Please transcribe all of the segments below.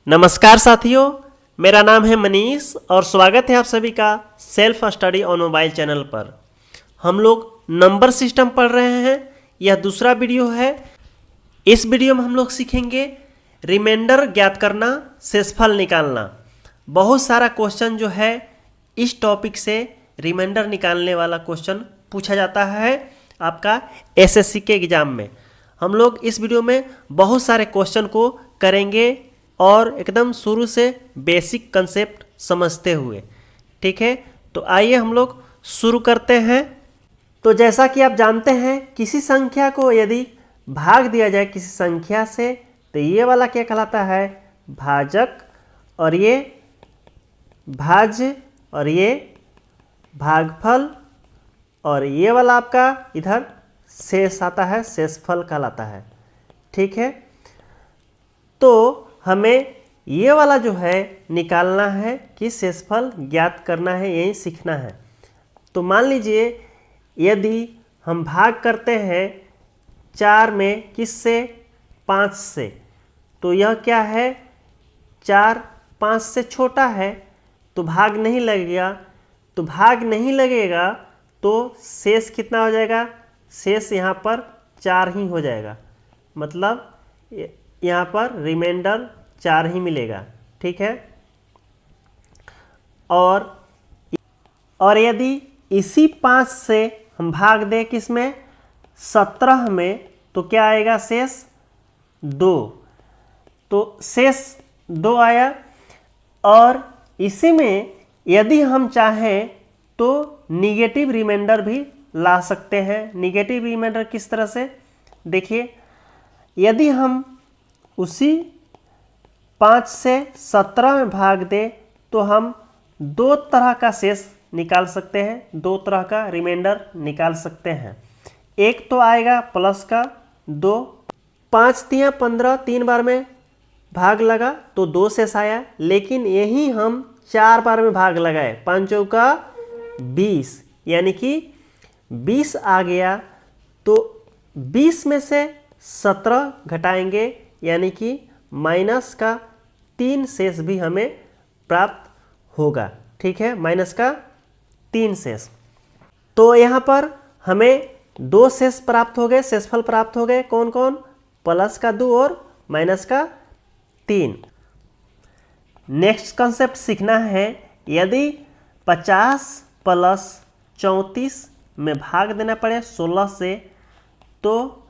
नमस्कार साथियों, मेरा नाम है मनीष और स्वागत है आप सभी का self study on mobile channel पर। हम लोग नंबर सिस्टम पढ़ रहे हैं। यह दूसरा वीडियो है। इस वीडियो में हम लोग सीखेंगे रिमाइंडर ज्ञात करना, शेषफल निकालना। बहुत सारा क्वेश्चन जो है इस टॉपिक से रिमाइंडर निकालने वाला क्वेश्चन पूछा जाता है आपका एसएससी के एग्ज़ाम में। हम लोग इस वीडियो में बहुत सारे क्वेश्चन को करेंगे और एकदम शुरू से बेसिक कंसेप्ट समझते हुए। ठीक है, तो आइए हम लोग शुरू करते हैं। तो जैसा कि आप जानते हैं, किसी संख्या को यदि भाग दिया जाए किसी संख्या से तो ये वाला क्या कहलाता है? भाजक, और ये भाज्य, और ये भागफल, और ये वाला आपका इधर शेष आता है, शेषफल कहलाता है। ठीक है, तो हमें ये वाला जो है निकालना है कि शेषफल ज्ञात करना है, यही सीखना है। तो मान लीजिए यदि हम भाग करते हैं 4 में किससे? 5 से, तो यह क्या है? 4 5 से छोटा है तो भाग नहीं लगेगा। तो भाग नहीं लगेगा तो शेष कितना हो जाएगा? शेष यहाँ पर 4 ही हो जाएगा, मतलब यहाँ पर रिमाइंडर 4 ही मिलेगा। ठीक है, और यदि इसी 5 से हम भाग दें किसमें? 17 में, तो क्या आएगा? शेष 2। तो शेष 2 आया। और इसी में यदि हम चाहें तो निगेटिव रिमाइंडर भी ला सकते हैं। निगेटिव रिमाइंडर किस तरह से? देखिए, यदि हम उसी 5 से 17 में भाग दे तो हम 2 तरह का शेष निकाल सकते हैं, 2 तरह का रिमाइंडर निकाल सकते हैं। एक तो आएगा प्लस का 2, 5 तिया 15, 3 बार में भाग लगा तो 2 शेष आया। लेकिन यही हम 4 बार में भाग लगाए, 5 चौका 20, यानी कि 20 आ गया। तो 20 में से 17 घटाएंगे, यानी कि माइनस का 3 शेष भी हमें प्राप्त होगा। ठीक है, माइनस का 3 शेष। तो यहाँ पर हमें 2 शेष प्राप्त हो गए, शेषफल प्राप्त हो गए। कौन कौन? प्लस का 2 और माइनस का 3। नेक्स्ट कंसेप्ट सीखना है। यदि 50 प्लस 34 में भाग देना पड़े 16 से, तो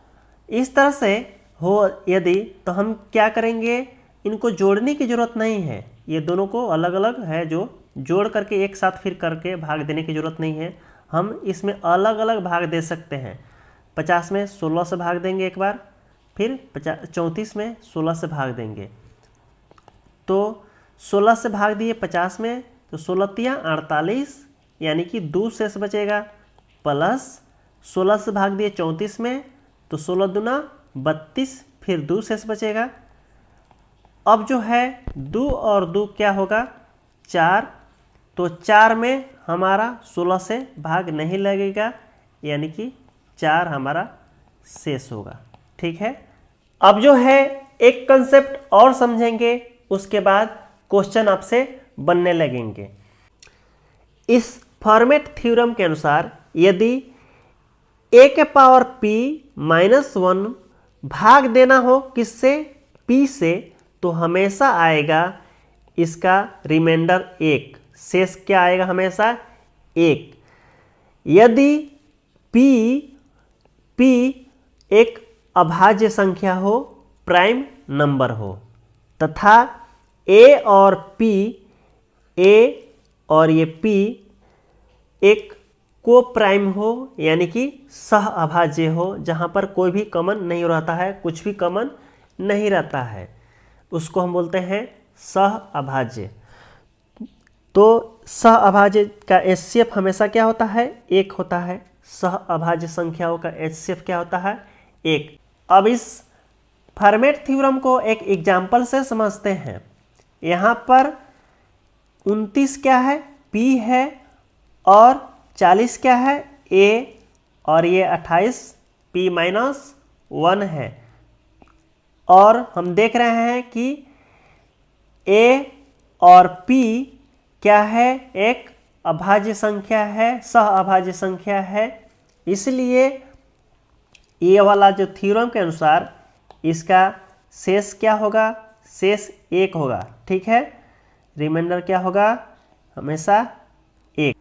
इस तरह से हो यदि, तो हम क्या करेंगे? इनको जोड़ने की ज़रूरत नहीं है, ये दोनों को अलग अलग है जो जोड़ करके एक साथ फिर करके भाग देने की ज़रूरत नहीं है। हम इसमें अलग अलग भाग दे सकते हैं। 50 में 16 से भाग देंगे एक बार, फिर 34 में 16 से भाग देंगे। तो 16 से भाग दिए 50 में, तो 16 तिया 48, यानी कि 2 शेष बचेगा। प्लस 16 से भाग दिए 34 में, तो 16 दूना 32, फिर 2 शेष बचेगा। अब जो है 2 और 2 क्या होगा? 4। तो 4 में हमारा 16 से भाग नहीं लगेगा, यानी कि 4 हमारा शेष होगा। ठीक है, अब जो है एक कंसेप्ट और समझेंगे, उसके बाद क्वेश्चन आपसे बनने लगेंगे। इस फॉर्मेट थ्योरम के अनुसार यदि a के पावर p -1 भाग देना हो किससे? p से, तो हमेशा आएगा इसका रिमाइंडर 1। शेष क्या आएगा? हमेशा 1। यदि p एक अभाज्य संख्या हो, प्राइम नंबर हो, तथा a और p, a और ये p एक को प्राइम हो, यानी कि सह अभाज्य हो, जहाँ पर कोई भी कॉमन नहीं रहता है, कुछ भी कॉमन नहीं रहता है, उसको हम बोलते हैं सह अभाज्य। तो सह अभाज्य का एचसीएफ हमेशा क्या होता है? 1 होता है। सह अभाज्य संख्याओं का एचसीएफ क्या होता है? 1। अब इस फॉर्मेट थ्योरम को एक एग्जाम्पल से समझते हैं। यहाँ पर 29 क्या है? p है, और 40 क्या है? a, और ये 28 p-1 है। और हम देख रहे हैं कि ए और पी क्या है, एक अभाज्य संख्या है, सह अभाज्य संख्या है, इसलिए ये वाला जो थ्योरम के अनुसार इसका शेष क्या होगा, शेष 1 होगा। ठीक है, रिमाइंडर क्या होगा, हमेशा 1।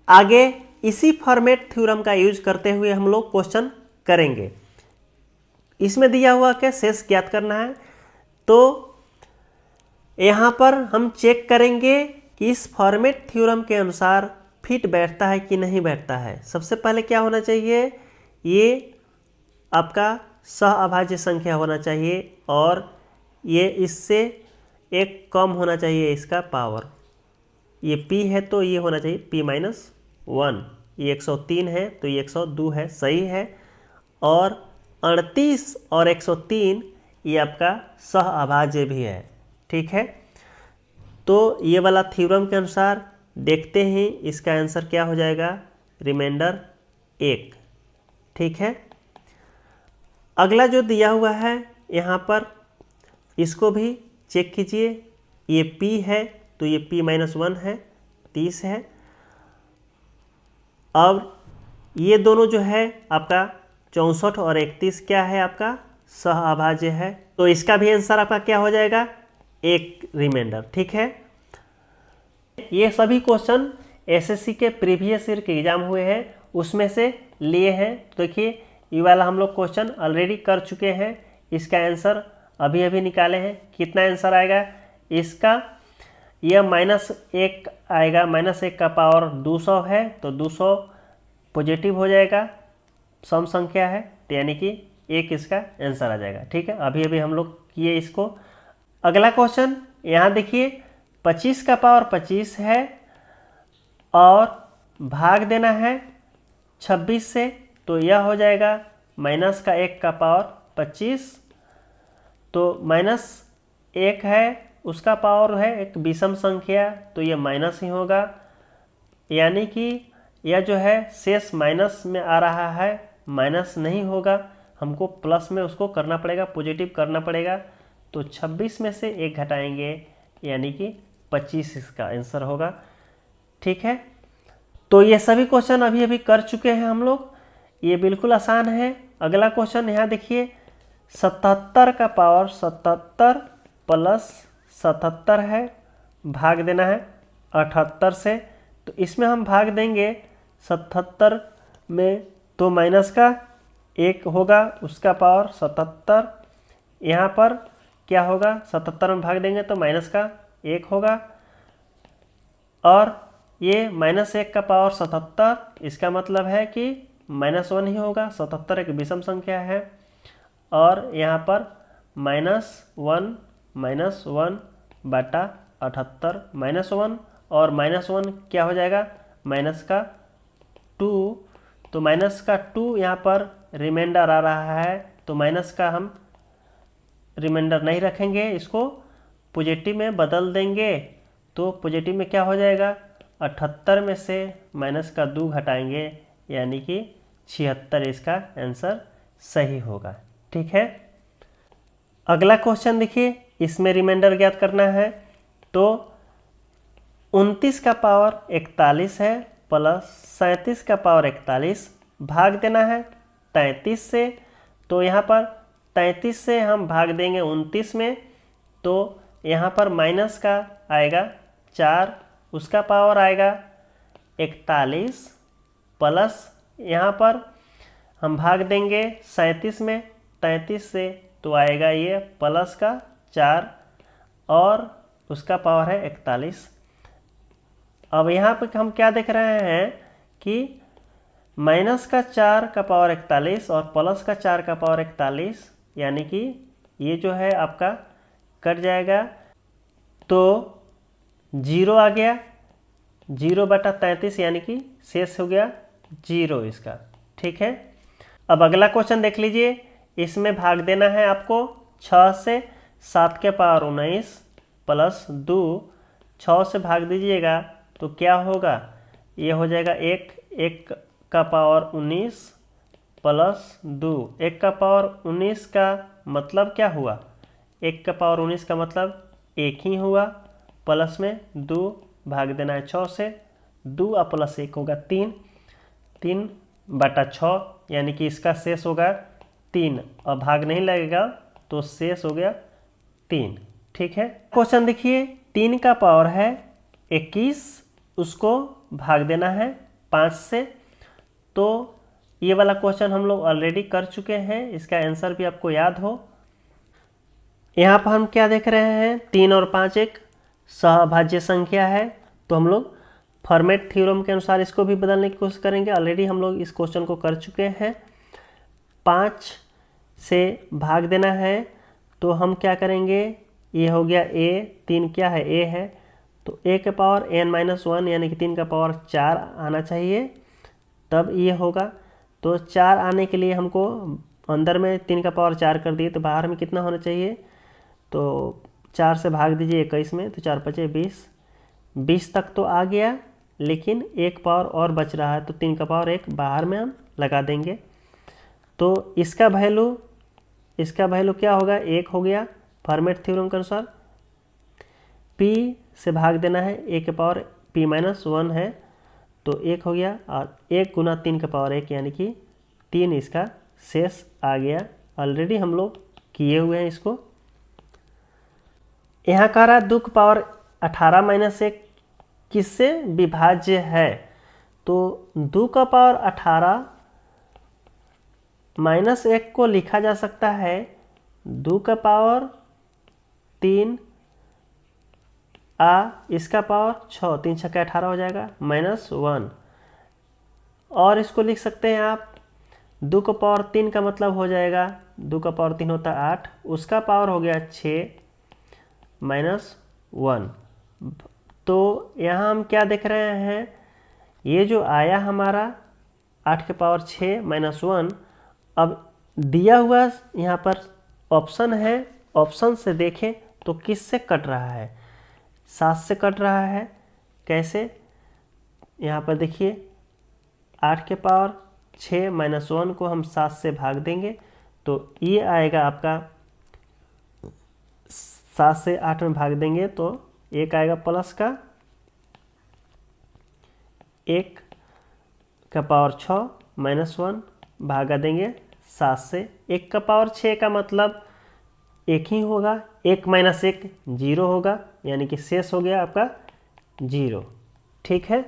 आगे इसी फॉर्मेट थ्योरम का यूज करते हुए हम लोग क्वेश्चन करेंगे। इसमें दिया हुआ क्या, शेष ज्ञात करना है, तो यहाँ पर हम चेक करेंगे कि इस फॉर्मेट थ्योरम के अनुसार फिट बैठता है कि नहीं बैठता है। सबसे पहले क्या होना चाहिए, ये आपका सह अभाज्य संख्या होना चाहिए और ये इससे एक कम होना चाहिए इसका पावर। ये p है तो ये होना चाहिए p-1। ये 103 है तो ये 102 है, सही है। और 38 और 103 ये आपका सह अभाज्य भी है। ठीक है, तो ये वाला थ्योरम के अनुसार देखते हैं इसका आंसर क्या हो जाएगा, रिमाइंडर 1। ठीक है, अगला जो दिया हुआ है यहाँ पर इसको भी चेक कीजिए। ये p है तो ये p-1 है, 30 है। अब ये दोनों जो है आपका 64 और 31 क्या है, आपका सह अभाज्य है, तो इसका भी आंसर आपका क्या हो जाएगा, 1 रिमाइंडर। ठीक है, ये सभी क्वेश्चन एसएससी के प्रीवियस ईयर के एग्जाम हुए हैं उसमें से लिए हैं। तो देखिए ये वाला हम लोग क्वेश्चन ऑलरेडी कर चुके हैं, इसका आंसर अभी अभी निकाले हैं। कितना आंसर आएगा इसका, यह -1 आएगा, -1 का पावर 200 है तो 200 पॉजिटिव हो जाएगा, सम संख्या है तो यानी कि 1 इसका आंसर आ जाएगा। ठीक है, अभी अभी हम लोग किए इसको। अगला क्वेश्चन यहाँ देखिए, 25 का पावर 25 है और भाग देना है 26 से, तो यह हो जाएगा -1 का पावर 25। तो -1 है उसका पावर है एक विषम संख्या, तो यह माइनस ही होगा, यानी कि यह जो है शेष माइनस में आ रहा है, माइनस नहीं होगा, हमको प्लस में उसको करना पड़ेगा, पॉजिटिव करना पड़ेगा। तो 26 में से 1 घटाएंगे यानी कि 25 इसका आंसर होगा। ठीक है, तो ये सभी क्वेश्चन अभी अभी कर चुके हैं हम लोग, ये बिल्कुल आसान है। अगला क्वेश्चन यहाँ देखिए, 77 का पावर 77 प्लस 77 है, भाग देना है 78 से, तो इसमें हम भाग देंगे 77 में तो माइनस का 1 होगा, उसका पावर 77। यहाँ पर क्या होगा, 77 में भाग देंगे तो माइनस का 1 होगा, और ये -1 का पावर 77, इसका मतलब है कि -1 ही होगा, 77 एक विषम संख्या है। और यहाँ पर -1 बटा 78, -1 और -1 क्या हो जाएगा, माइनस का 2, तो माइनस का 2 यहाँ पर रिमाइंडर आ रहा है, तो माइनस का हम रिमाइंडर नहीं रखेंगे, इसको पॉजिटिव में बदल देंगे। तो पॉजिटिव में क्या हो जाएगा, 78 में से माइनस का 2 घटाएंगे यानी कि 76 इसका आंसर सही होगा। ठीक है, अगला क्वेश्चन देखिए, इसमें रिमाइंडर ज्ञात करना है। तो 29 का पावर 41 है प्लस 37 का पावर 41, भाग देना है 33 से, तो यहाँ पर 33 से हम भाग देंगे 29 में, तो यहाँ पर माइनस का आएगा 4, उसका पावर आएगा 41 प्लस यहाँ पर हम भाग देंगे 37 में 33 से, तो आएगा ये प्लस का 4 और उसका पावर है 41। अब यहाँ पे हम क्या देख रहे हैं कि माइनस का 4 का पावर 41 और प्लस का 4 का पावर 41, यानी कि ये जो है आपका कट जाएगा, तो 0 आ गया, 0/33 यानी कि शेष हो गया 0 इसका। ठीक है, अब अगला क्वेश्चन देख लीजिए, इसमें भाग देना है आपको 6 से, 7 के पावर 19 प्लस 2, 6 से भाग दीजिएगा तो क्या होगा, ये हो जाएगा 1 का पावर 19 प्लस 2, 1 का पावर 19 का मतलब क्या हुआ, 1 का पावर 19 का मतलब एक ही हुआ, प्लस में 2 भाग देना है 6 से, 2 और प्लस 1 होगा 3, 3/6 यानी कि इसका शेष होगा 3 और भाग नहीं लगेगा तो शेष हो गया 3। ठीक है, क्वेश्चन देखिए 3 का पावर है 21, उसको भाग देना है 5 से। तो ये वाला क्वेश्चन हम लोग ऑलरेडी कर चुके हैं, इसका आंसर भी आपको याद हो। यहाँ पर हम क्या देख रहे हैं, 3 और 5 एक सहभाज्य संख्या है, तो हम लोग फॉर्मेट थ्योरम के अनुसार इसको भी बदलने की कोशिश करेंगे। ऑलरेडी हम लोग इस क्वेश्चन को कर चुके हैं। 5 से भाग देना है तो हम क्या करेंगे, ये हो गया a, 3 क्या है a है, तो a के पावर n-1 यानी कि 3 का पावर 4 आना चाहिए, तब ये होगा। तो 4 आने के लिए हमको अंदर में 3 का पावर 4 कर दिए, तो बाहर में कितना होना चाहिए, तो 4 से भाग दीजिए 21 में, तो 4 5 20, 20 तक तो आ गया, लेकिन एक पावर और बच रहा है, तो 3 का पावर 1 बाहर में हम लगा देंगे। तो इसका वैल्यू क्या होगा, 1 हो गया फॉर्मेट थ्योरम के अनुसार। p से भाग देना है, a के पावर p-1 है, तो 1 हो गया, और 1 गुना 3 का पावर 1 यानी कि 3 इसका शेष आ गया। ऑलरेडी हम लोग किए हुए हैं इसको। यहाँ कह रहा है 2 का पावर 18-1 किससे विभाज्य है, तो 2 का पावर 18 -1 को लिखा जा सकता है 2 का पावर 3 इसका पावर 6, 3 6 18 हो जाएगा, -1। और इसको लिख सकते हैं आप 2 का पावर 3 का मतलब हो जाएगा, 2 का पावर 3 होता है 8, उसका पावर हो गया 6 -1। तो यहाँ हम क्या देख रहे हैं, ये जो आया हमारा 8 के पावर 6 -1, अब दिया हुआ यहाँ पर ऑप्शन है, ऑप्शन से देखें तो किस से कट रहा है, 7 से कट रहा है। कैसे, यहाँ पर देखिए 8 के पावर 6 -1 को हम 7 से भाग देंगे, तो ये आएगा आपका 7 से 8 में भाग देंगे तो 1 आएगा प्लस का 1 का पावर 6 -1 भागा देंगे 7 से। 1 का पावर 6 का मतलब 1 ही होगा, 1 - 1 0 होगा, यानी कि शेष हो गया आपका 0। ठीक है।